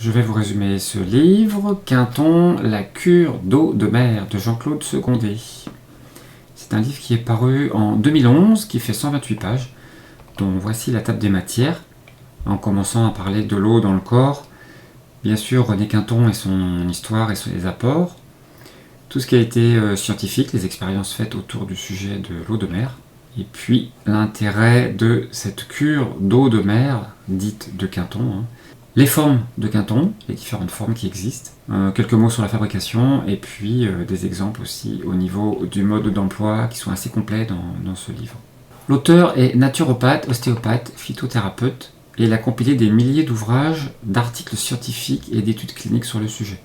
Je vais vous résumer ce livre, Quinton, la cure d'eau de mer de Jean-Claude Secondé. C'est un livre qui est paru en 2011, qui fait 128 pages, dont voici la table des matières, en commençant à parler de l'eau dans le corps, bien sûr René Quinton et son histoire et ses apports, tout ce qui a été scientifique, les expériences faites autour du sujet de l'eau de mer, et puis l'intérêt de cette cure d'eau de mer, dite de Quinton, les formes de Quinton, les différentes formes qui existent, quelques mots sur la fabrication, et puis des exemples aussi au niveau du mode d'emploi qui sont assez complets dans ce livre. L'auteur est naturopathe, ostéopathe, phytothérapeute, et il a compilé des milliers d'ouvrages, d'articles scientifiques et d'études cliniques sur le sujet.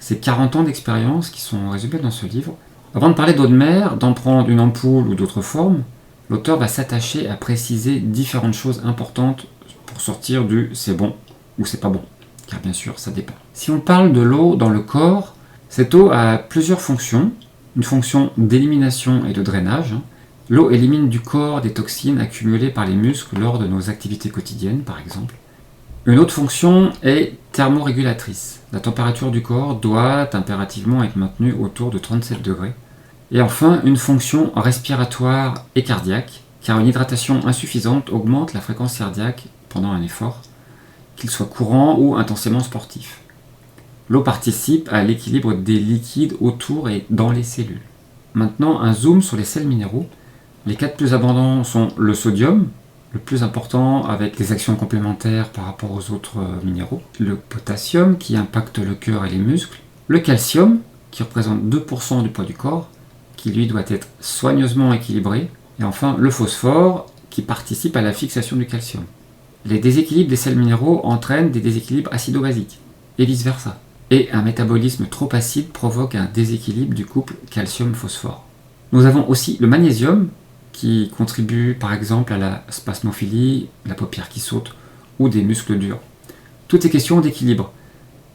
C'est 40 ans d'expérience qui sont résumés dans ce livre. Avant de parler d'eau de mer, d'en prendre une ampoule ou d'autres formes, l'auteur va s'attacher à préciser différentes choses importantes pour sortir du « c'est bon » ou c'est pas bon, car bien sûr ça dépend. Si on parle de l'eau dans le corps, cette eau a plusieurs fonctions. Une fonction d'élimination et de drainage. L'eau élimine du corps des toxines accumulées par les muscles lors de nos activités quotidiennes, par exemple. Une autre fonction est thermorégulatrice. La température du corps doit impérativement être maintenue autour de 37 degrés. Et enfin, une fonction respiratoire et cardiaque, car une hydratation insuffisante augmente la fréquence cardiaque pendant un effort, qu'il soit courant ou intensément sportif. L'eau participe à l'équilibre des liquides autour et dans les cellules. Maintenant, un zoom sur les sels minéraux. Les 4 plus abondants sont le sodium, le plus important avec des actions complémentaires par rapport aux autres minéraux, le potassium qui impacte le cœur et les muscles, le calcium qui représente 2% du poids du corps, qui lui doit être soigneusement équilibré, et enfin le phosphore qui participe à la fixation du calcium. Les déséquilibres des sels minéraux entraînent des déséquilibres acido-basiques, et vice-versa. Et un métabolisme trop acide provoque un déséquilibre du couple calcium-phosphore. Nous avons aussi le magnésium, qui contribue par exemple à la spasmophilie, la paupière qui saute, ou des muscles durs. Tout est question d'équilibre.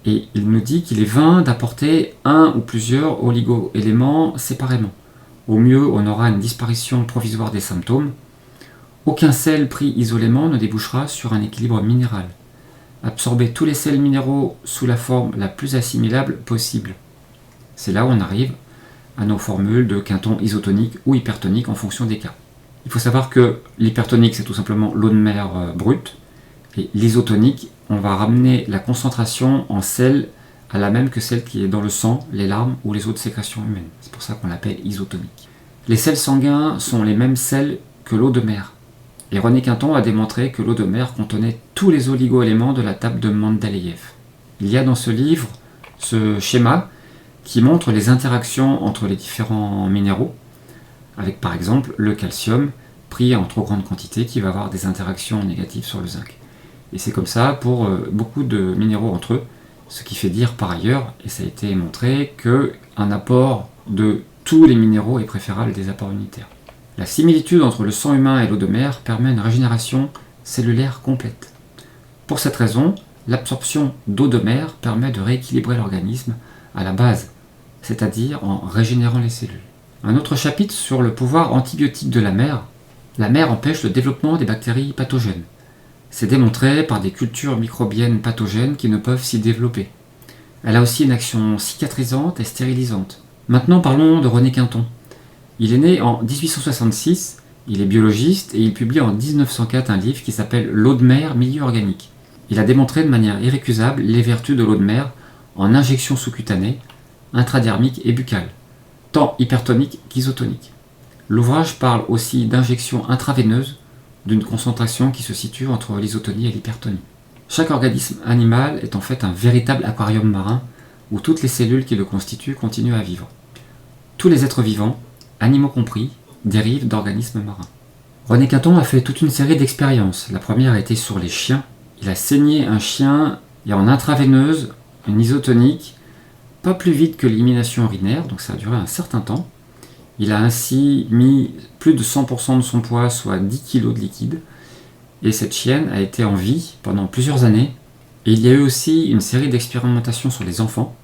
Et il nous dit qu'il est vain d'apporter un ou plusieurs oligo-éléments séparément. Au mieux, on aura une disparition provisoire des symptômes. Aucun sel pris isolément ne débouchera sur un équilibre minéral. Absorber tous les sels minéraux sous la forme la plus assimilable possible. C'est là où on arrive à nos formules de Quinton isotonique ou hypertonique en fonction des cas. Il faut savoir que l'hypertonique, c'est tout simplement l'eau de mer brute, et l'isotonique, on va ramener la concentration en sel à la même que celle qui est dans le sang, les larmes ou les autres sécrétions humaines. C'est pour ça qu'on l'appelle isotonique. Les sels sanguins sont les mêmes sels que l'eau de mer. Et René Quinton a démontré que l'eau de mer contenait tous les oligo-éléments de la table de Mendeleïev. Il y a dans ce livre ce schéma qui montre les interactions entre les différents minéraux, avec par exemple le calcium pris en trop grande quantité qui va avoir des interactions négatives sur le zinc. Et c'est comme ça pour beaucoup de minéraux entre eux, ce qui fait dire par ailleurs, et ça a été montré, qu'un apport de tous les minéraux est préférable des apports unitaires. La similitude entre le sang humain et l'eau de mer permet une régénération cellulaire complète. Pour cette raison, l'absorption d'eau de mer permet de rééquilibrer l'organisme à la base, c'est-à-dire en régénérant les cellules. Un autre chapitre sur le pouvoir antibiotique de la mer. La mer empêche le développement des bactéries pathogènes. C'est démontré par des cultures microbiennes pathogènes qui ne peuvent s'y développer. Elle a aussi une action cicatrisante et stérilisante. Maintenant parlons de René Quinton. Il est né en 1866, il est biologiste et il publie en 1904 un livre qui s'appelle « L'eau de mer, milieu organique ». Il a démontré de manière irrécusable les vertus de l'eau de mer en injection sous-cutanée, intradermique et buccale, tant hypertonique qu'isotonique. L'ouvrage parle aussi d'injection intraveineuse d'une concentration qui se situe entre l'isotonie et l'hypertonie. Chaque organisme animal est en fait un véritable aquarium marin où toutes les cellules qui le constituent continuent à vivre. Tous les êtres vivants, animaux compris, dérivent d'organismes marins. René Quinton a fait toute une série d'expériences. La première a été sur les chiens. Il a saigné un chien et en intraveineuse, une isotonique, pas plus vite que l'élimination urinaire, donc ça a duré un certain temps. Il a ainsi mis plus de 100% de son poids, soit 10 kg de liquide, et cette chienne a été en vie pendant plusieurs années. Et il y a eu aussi une série d'expérimentations sur les enfants.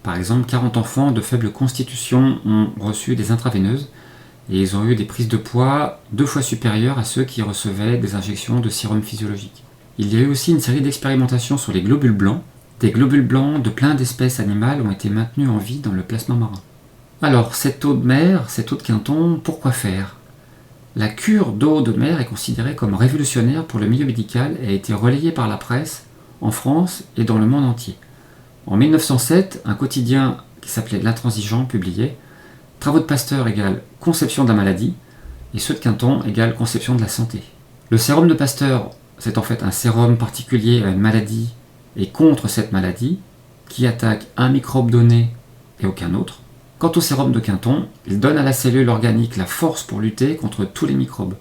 Par exemple, 40 enfants de faible constitution ont reçu des intraveineuses, et ils ont eu des prises de poids 2 fois supérieures à ceux qui recevaient des injections de sérum physiologique. Il y a eu aussi une série d'expérimentations sur les globules blancs, des globules blancs de plein d'espèces animales ont été maintenus en vie dans le plasma marin. Alors, cette eau de mer, cette eau de Quinton, pourquoi faire? La cure d'eau de mer est considérée comme révolutionnaire pour le milieu médical et a été relayée par la presse en France et dans le monde entier. En 1907, un quotidien qui s'appelait L'Intransigeant publiait « Travaux de Pasteur égale conception de la maladie » et ceux de Quinton égale conception de la santé. Le sérum de Pasteur, c'est en fait un sérum particulier à une maladie et contre cette maladie qui attaque un microbe donné et aucun autre. Quant au sérum de Quinton, il donne à la cellule organique la force pour lutter contre tous les microbes.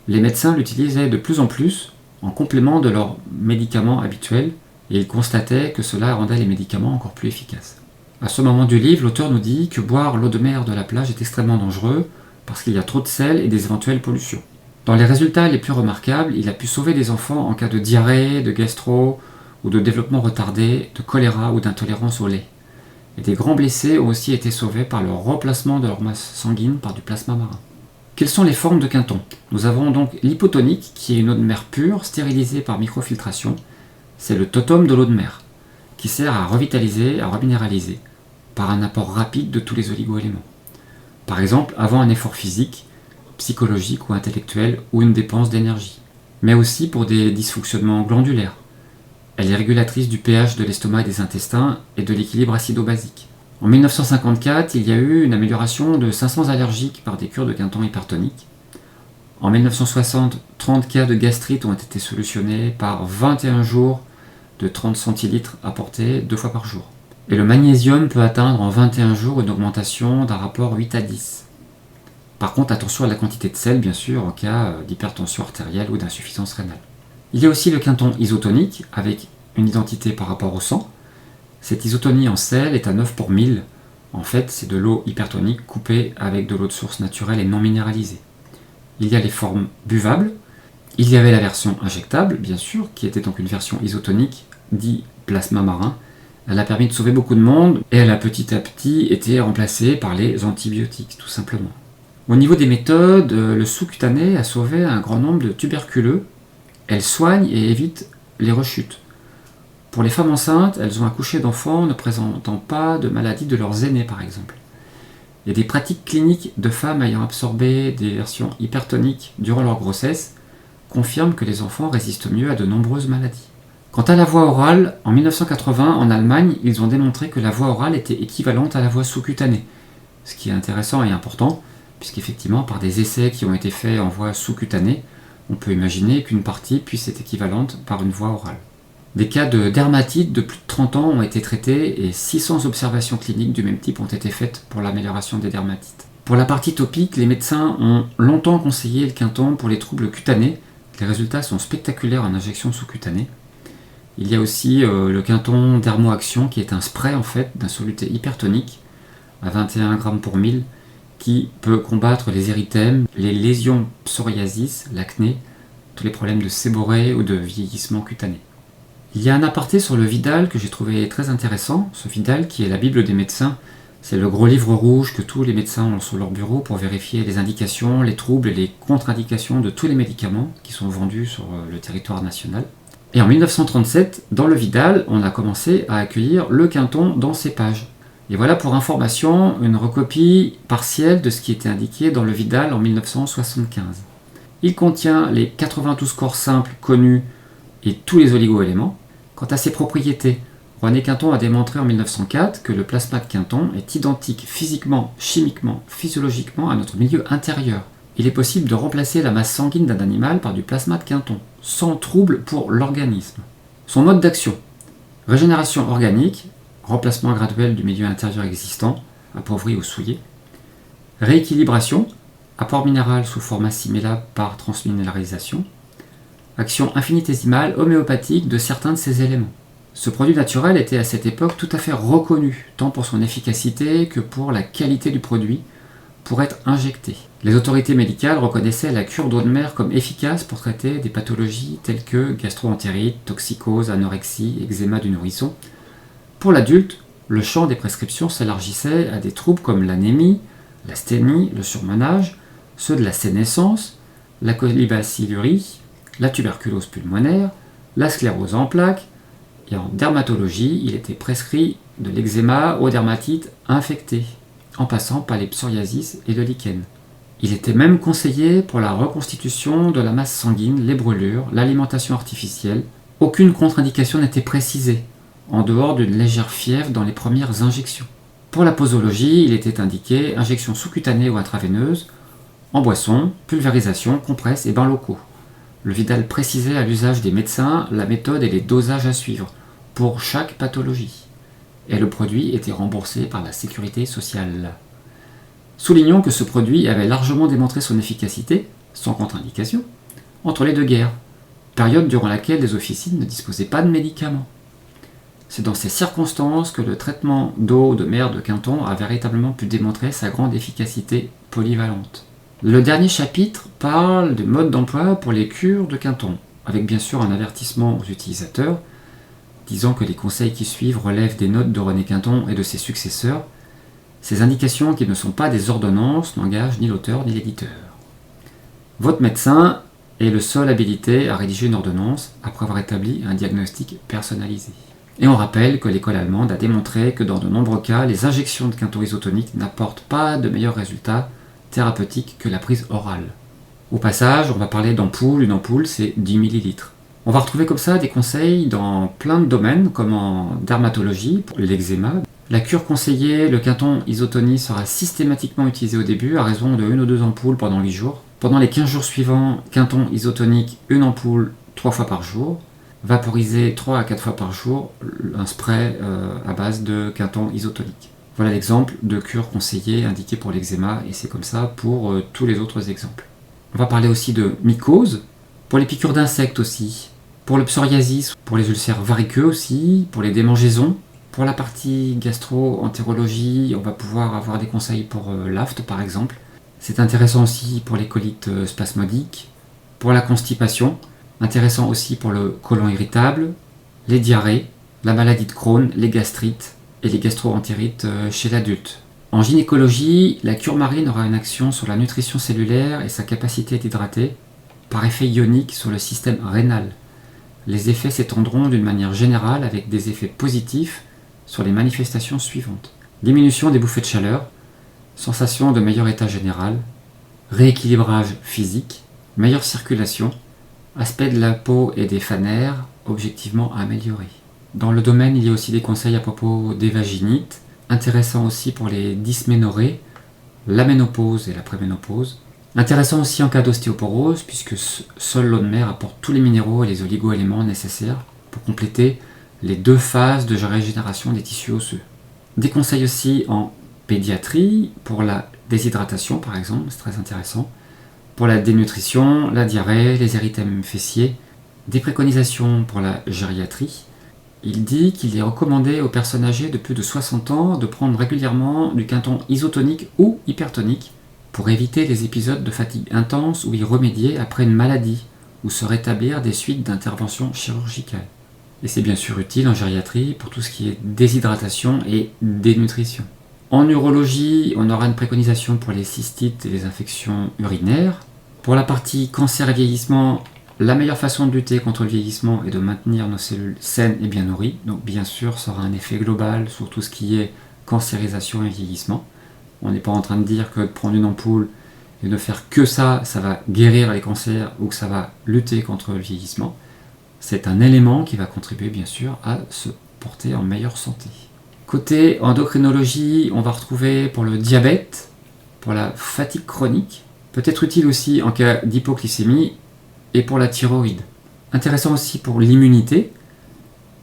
Les médecins l'utilisaient de plus en plus en complément de leurs médicaments habituels et ils constataient que cela rendait les médicaments encore plus efficaces. À ce moment du livre, l'auteur nous dit que boire l'eau de mer de la plage est extrêmement dangereux parce qu'il y a trop de sel et des éventuelles pollutions. Dans les résultats les plus remarquables, il a pu sauver des enfants en cas de diarrhée, de gastro ou de développement retardé, de choléra ou d'intolérance au lait. Et des grands blessés ont aussi été sauvés par le remplacement de leur masse sanguine par du plasma marin. Quelles sont les formes de Quinton? Nous avons donc l'hypotonique, qui est une eau de mer pure, stérilisée par microfiltration. C'est le totum de l'eau de mer, qui sert à revitaliser, à reminéraliser, par un apport rapide de tous les oligo-éléments. Par exemple, avant un effort physique, psychologique ou intellectuel, ou une dépense d'énergie. Mais aussi pour des dysfonctionnements glandulaires. Elle est régulatrice du pH de l'estomac et des intestins et de l'équilibre acido-basique. En 1954, il y a eu une amélioration de 500 allergiques par des cures de Quinton hypertonique. En 1960, 30 cas de gastrite ont été solutionnés par 21 jours de 30 centilitres apportés 2 fois par jour. Et le magnésium peut atteindre en 21 jours une augmentation d'un rapport 8 à 10. Par contre, attention à la quantité de sel, bien sûr, en cas d'hypertension artérielle ou d'insuffisance rénale. Il y a aussi le Quinton isotonique, avec une identité par rapport au sang. Cette isotonie en sel est à 9 pour 1000. En fait, c'est de l'eau hypertonique coupée avec de l'eau de source naturelle et non minéralisée. Il y a les formes buvables. Il y avait la version injectable, bien sûr, qui était donc une version isotonique, dit plasma marin. Elle a permis de sauver beaucoup de monde et elle a petit à petit été remplacée par les antibiotiques, tout simplement. Au niveau des méthodes, le sous-cutané a sauvé un grand nombre de tuberculeux. Elle soigne et évite les rechutes. Pour les femmes enceintes, elles ont accouché d'enfants ne présentant pas de maladie de leurs aînés, par exemple. Il y a des pratiques cliniques de femmes ayant absorbé des versions hypertoniques durant leur grossesse confirment que les enfants résistent mieux à de nombreuses maladies. Quant à la voie orale, en 1980, en Allemagne, ils ont démontré que la voie orale était équivalente à la voie sous-cutanée, ce qui est intéressant et important, puisqu'effectivement, par des essais qui ont été faits en voie sous-cutanée, on peut imaginer qu'une partie puisse être équivalente par une voie orale. Des cas de dermatite de plus de 30 ans ont été traités et 600 observations cliniques du même type ont été faites pour l'amélioration des dermatites. Pour la partie topique, les médecins ont longtemps conseillé le Quinton pour les troubles cutanés. Les résultats sont spectaculaires en injection sous-cutanée. Il y a aussi le Quinton Dermoaction qui est un spray en fait d'un soluté hypertonique à 21 g pour 1000 qui peut combattre les érythèmes, les lésions psoriasis, l'acné, tous les problèmes de séborrhée ou de vieillissement cutané. Il y a un aparté sur le Vidal que j'ai trouvé très intéressant. Ce Vidal qui est la Bible des médecins, c'est le gros livre rouge que tous les médecins ont sur leur bureau pour vérifier les indications, les troubles et les contre-indications de tous les médicaments qui sont vendus sur le territoire national. Et en 1937, dans le Vidal, on a commencé à accueillir le Quinton dans ces pages. Et voilà pour information une recopie partielle de ce qui était indiqué dans le Vidal en 1975. Il contient les 92 corps simples connus et tous les oligo-éléments. Quant à ses propriétés, René Quinton a démontré en 1904 que le plasma de Quinton est identique physiquement, chimiquement, physiologiquement à notre milieu intérieur. Il est possible de remplacer la masse sanguine d'un animal par du plasma de Quinton, sans trouble pour l'organisme. Son mode d'action: régénération organique, remplacement graduel du milieu intérieur existant, appauvri ou souillé. Rééquilibration, apport minéral sous forme assimilable par transminéralisation. Action infinitésimale homéopathique de certains de ces éléments. Ce produit naturel était à cette époque tout à fait reconnu, tant pour son efficacité que pour la qualité du produit, pour être injecté. Les autorités médicales reconnaissaient la cure d'eau de mer comme efficace pour traiter des pathologies telles que gastro-entérite, toxicose, anorexie, eczéma du nourrisson. Pour l'adulte, le champ des prescriptions s'élargissait à des troubles comme l'anémie, l'asthénie, le surmenage, ceux de la sénescence, la colibacillurie, la tuberculose pulmonaire, la sclérose en plaques, Et en dermatologie, il était prescrit de l'eczéma aux dermatites infectées, en passant par les psoriasis et le lichen. Il était même conseillé pour la reconstitution de la masse sanguine, les brûlures, l'alimentation artificielle. Aucune contre-indication n'était précisée, en dehors d'une légère fièvre dans les premières injections. Pour la posologie, il était indiqué injection sous-cutanée ou intraveineuse, en boisson, pulvérisation, compresse et bains locaux. Le Vidal précisait à l'usage des médecins la méthode et les dosages à suivre pour chaque pathologie. Et le produit était remboursé par la sécurité sociale. Soulignons que ce produit avait largement démontré son efficacité, sans contre-indication, entre les deux guerres, période durant laquelle les officines ne disposaient pas de médicaments. C'est dans ces circonstances que le traitement d'eau de mer de Quinton a véritablement pu démontrer sa grande efficacité polyvalente. Le dernier chapitre parle du mode d'emploi pour les cures de Quinton, avec bien sûr un avertissement aux utilisateurs, disant que les conseils qui suivent relèvent des notes de René Quinton et de ses successeurs. Ces indications qui ne sont pas des ordonnances n'engagent ni l'auteur ni l'éditeur. Votre médecin est le seul habilité à rédiger une ordonnance après avoir établi un diagnostic personnalisé. Et on rappelle que l'école allemande a démontré que dans de nombreux cas, les injections de Quinton isotonique n'apportent pas de meilleurs résultats thérapeutiques que la prise orale. Au passage, on va parler d'ampoule. Une ampoule, c'est 10 ml. On va retrouver comme ça des conseils dans plein de domaines, comme en dermatologie, pour l'eczéma. La cure conseillée, le Quinton isotonie sera systématiquement utilisé au début à raison de 1 ou 2 ampoules pendant 8 jours. Pendant les 15 jours suivants, Quinton isotonique, 1 ampoule 3 fois par jour. Vaporiser 3 à 4 fois par jour, un spray à base de Quinton isotonique. Voilà l'exemple de cure conseillée indiquée pour l'eczéma, et c'est comme ça pour tous les autres exemples. On va parler aussi de mycose, pour les piqûres d'insectes aussi, pour le psoriasis, pour les ulcères variqueux aussi, pour les démangeaisons. Pour la partie gastro-entérologie, on va pouvoir avoir des conseils pour l'afte par exemple. C'est intéressant aussi pour les colites spasmodiques, pour la constipation, intéressant aussi pour le côlon irritable, les diarrhées, la maladie de Crohn, les gastrites et les gastro-entérites chez l'adulte. En gynécologie, la cure marine aura une action sur la nutrition cellulaire et sa capacité d'hydrater, par effet ionique sur le système rénal. Les effets s'étendront d'une manière générale avec des effets positifs sur les manifestations suivantes. Diminution des bouffées de chaleur, sensation de meilleur état général, rééquilibrage physique, meilleure circulation, aspect de la peau et des fanères objectivement amélioré. Dans le domaine, il y a aussi des conseils à propos des vaginites, intéressants aussi pour les dysménorrhées, la ménopause et la préménopause. Intéressant aussi en cas d'ostéoporose, puisque seul l'eau de mer apporte tous les minéraux et les oligo-éléments nécessaires pour compléter les 2 phases de régénération des tissus osseux. Des conseils aussi en pédiatrie, pour la déshydratation par exemple, c'est très intéressant, pour la dénutrition, la diarrhée, les érythèmes fessiers, des préconisations pour la gériatrie. Il dit qu'il est recommandé aux personnes âgées de plus de 60 ans de prendre régulièrement du Quinton isotonique ou hypertonique pour éviter les épisodes de fatigue intense ou y remédier après une maladie ou se rétablir des suites d'interventions chirurgicales. Et c'est bien sûr utile en gériatrie pour tout ce qui est déshydratation et dénutrition. En urologie, on aura une préconisation pour les cystites et les infections urinaires. Pour la partie cancer et vieillissement, la meilleure façon de lutter contre le vieillissement est de maintenir nos cellules saines et bien nourries. Donc bien sûr, ça aura un effet global sur tout ce qui est cancérisation et vieillissement. On n'est pas en train de dire que de prendre une ampoule et de faire que ça, ça va guérir les cancers ou que ça va lutter contre le vieillissement. C'est un élément qui va contribuer bien sûr à se porter en meilleure santé. Côté endocrinologie, on va retrouver pour le diabète, pour la fatigue chronique, peut-être utile aussi en cas d'hypoglycémie et pour la thyroïde. Intéressant aussi pour l'immunité.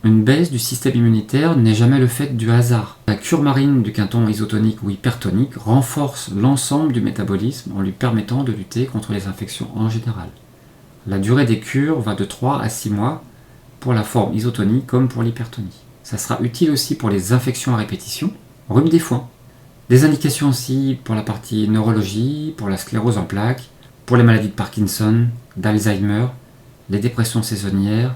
Une baisse du système immunitaire n'est jamais le fait du hasard. La cure marine du Quinton isotonique ou hypertonique renforce l'ensemble du métabolisme en lui permettant de lutter contre les infections en général. La durée des cures va de 3 à 6 mois pour la forme isotonique comme pour l'hypertonie. Ça sera utile aussi pour les infections à répétition, rhume des foins. Des indications aussi pour la partie neurologie, pour la sclérose en plaques, pour les maladies de Parkinson, d'Alzheimer, les dépressions saisonnières,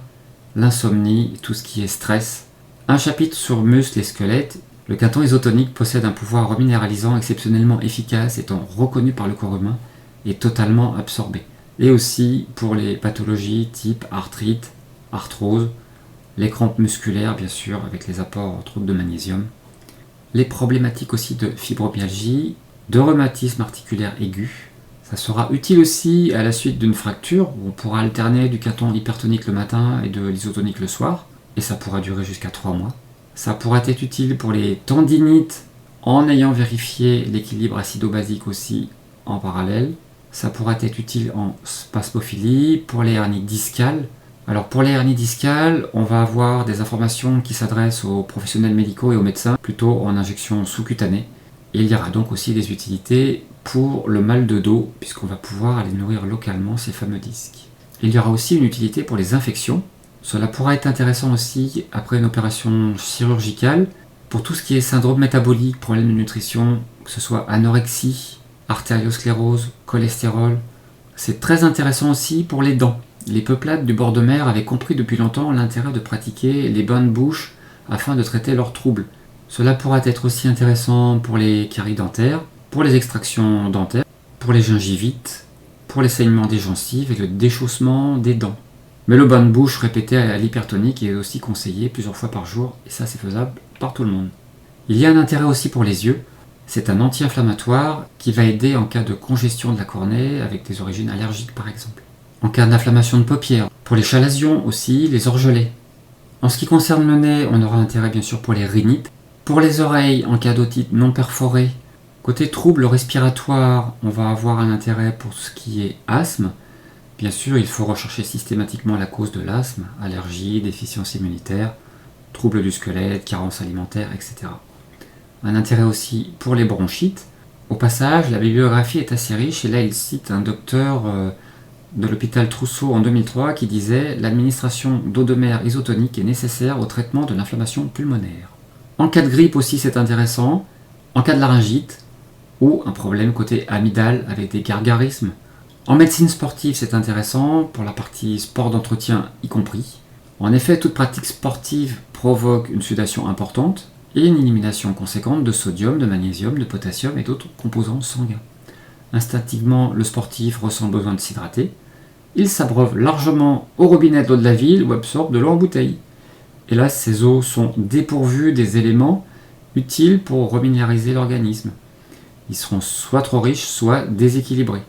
l'insomnie, tout ce qui est stress. Un chapitre sur muscles et squelettes. Le Quinton isotonique possède un pouvoir reminéralisant exceptionnellement efficace, étant reconnu par le corps humain et totalement absorbé. Et aussi pour les pathologies type arthrite, arthrose les crampes musculaires bien sûr avec les apports entre autres de magnésium, les problématiques aussi de fibromyalgie, de rhumatisme articulaire aigu. Ça sera utile aussi à la suite d'une fracture où on pourra alterner du quinton hypertonique le matin et de l'isotonique le soir, et ça pourra durer jusqu'à 3 mois. Ça pourra être utile pour les tendinites en ayant vérifié l'équilibre acido-basique aussi en parallèle. Ça pourra être utile en spasmophilie, pour les hernies discales. Alors pour les hernies discales, on va avoir des informations qui s'adressent aux professionnels médicaux et aux médecins, plutôt en injection sous-cutanée. Et il y aura donc aussi des utilités pour le mal de dos, puisqu'on va pouvoir aller nourrir localement ces fameux disques. Il y aura aussi une utilité pour les infections. Cela pourra être intéressant aussi après une opération chirurgicale, pour tout ce qui est syndrome métabolique, problème de nutrition, que ce soit anorexie, artériosclérose, cholestérol. C'est très intéressant aussi pour les dents. Les peuplades du bord de mer avaient compris depuis longtemps l'intérêt de pratiquer les bains de bouche afin de traiter leurs troubles. Cela pourra être aussi intéressant pour les caries dentaires, pour les extractions dentaires, pour les gingivites, pour les saignements des gencives et le déchaussement des dents. Mais le bain de bouche répété à l'hypertonique est aussi conseillé plusieurs fois par jour, et ça c'est faisable par tout le monde. Il y a un intérêt aussi pour les yeux. C'est un anti-inflammatoire qui va aider en cas de congestion de la cornée avec des origines allergiques par exemple. En cas d'inflammation de paupières, pour les chalazions aussi, les orgelets. En ce qui concerne le nez, on aura intérêt bien sûr pour les rhinites. Pour les oreilles, en cas d'otite non perforée. Côté troubles respiratoires, on va avoir un intérêt pour ce qui est asthme. Bien sûr, il faut rechercher systématiquement la cause de l'asthme, allergie, déficience immunitaire, troubles du squelette, carence alimentaire, etc. Un intérêt aussi pour les bronchites. Au passage, la bibliographie est assez riche et là il cite un docteur de l'hôpital Trousseau en 2003 qui disait « L'administration d'eau de mer isotonique est nécessaire au traitement de l'inflammation pulmonaire ». En cas de grippe aussi c'est intéressant, en cas de laryngite ou un problème côté amygdale avec des gargarismes. En médecine sportive c'est intéressant, pour la partie sport d'entretien y compris. En effet, toute pratique sportive provoque une sudation importante et une élimination conséquente de sodium, de magnésium, de potassium et d'autres composants sanguins. Instinctivement, le sportif ressent le besoin de s'hydrater. Il s'abreuve largement au robinet de l'eau de la ville ou absorbe de l'eau en bouteille. Hélas, ces eaux sont dépourvues des éléments utiles pour reminéraliser l'organisme. Ils seront soit trop riches, soit déséquilibrés.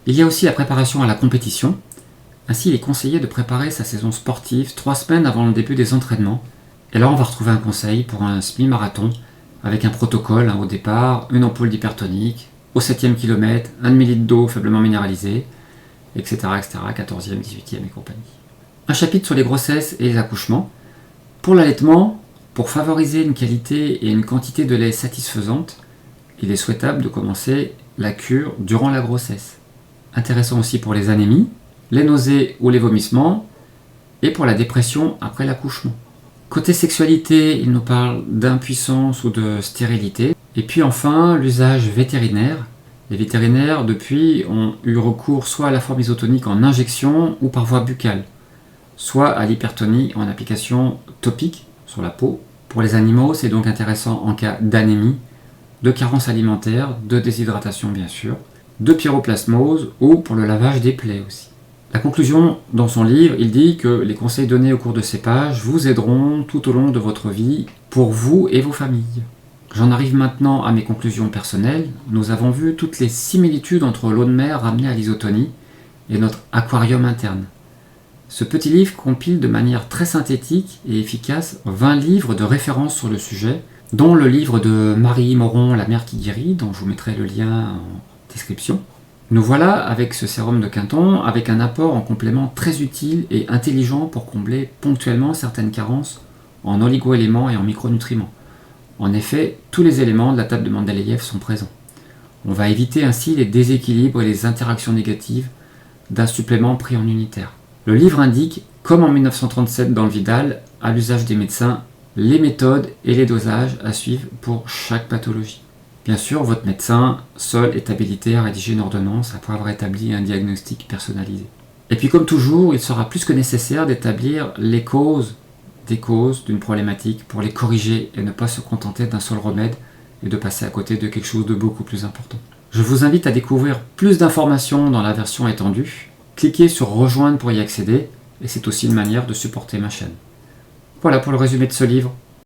Il y a aussi la préparation à la compétition. Ainsi, il est conseillé de préparer sa saison sportive 3 semaines avant le début des entraînements. Et là, on va retrouver un conseil pour un semi-marathon avec un protocole au départ, une ampoule d'hypertonique, au 7e kilomètre, 1 demi-litre d'eau faiblement minéralisée, etc., 14e, 18e et compagnie. Un chapitre sur les grossesses et les accouchements. Pour l'allaitement, pour favoriser une qualité et une quantité de lait satisfaisante, il est souhaitable de commencer la cure durant la grossesse. Intéressant aussi pour les anémies, les nausées ou les vomissements, et pour la dépression après l'accouchement. Côté sexualité, il nous parle d'impuissance ou de stérilité. Et puis enfin, l'usage vétérinaire. Les vétérinaires, depuis, ont eu recours soit à la forme isotonique en injection ou par voie buccale, soit à l'hypertonie en application topique sur la peau. Pour les animaux, c'est donc intéressant en cas d'anémie, de carence alimentaire, de déshydratation bien sûr, de pyroplasmose ou pour le lavage des plaies aussi. La conclusion, dans son livre, il dit que les conseils donnés au cours de ces pages vous aideront tout au long de votre vie, pour vous et vos familles. J'en arrive maintenant à mes conclusions personnelles. Nous avons vu toutes les similitudes entre l'eau de mer ramenée à l'isotonie et notre aquarium interne. Ce petit livre compile de manière très synthétique et efficace 20 livres de référence sur le sujet, dont le livre de Marie Moron, La mer qui guérit, dont je vous mettrai le lien en description. Nous voilà avec ce sérum de Quinton, avec un apport en complément très utile et intelligent pour combler ponctuellement certaines carences en oligo-éléments et en micronutriments. En effet, tous les éléments de la table de Mendeleïev sont présents. On va éviter ainsi les déséquilibres et les interactions négatives d'un supplément pris en unitaire. Le livre indique, comme en 1937 dans le Vidal, à l'usage des médecins, les méthodes et les dosages à suivre pour chaque pathologie. Bien sûr, votre médecin seul est habilité à rédiger une ordonnance après avoir établi un diagnostic personnalisé. Et puis comme toujours, il sera plus que nécessaire d'établir les causes des causes d'une problématique pour les corriger et ne pas se contenter d'un seul remède et de passer à côté de quelque chose de beaucoup plus important. Je vous invite à découvrir plus d'informations dans la version étendue. Cliquez sur rejoindre pour y accéder et c'est aussi une manière de supporter ma chaîne. Voilà pour le résumé de ce livre.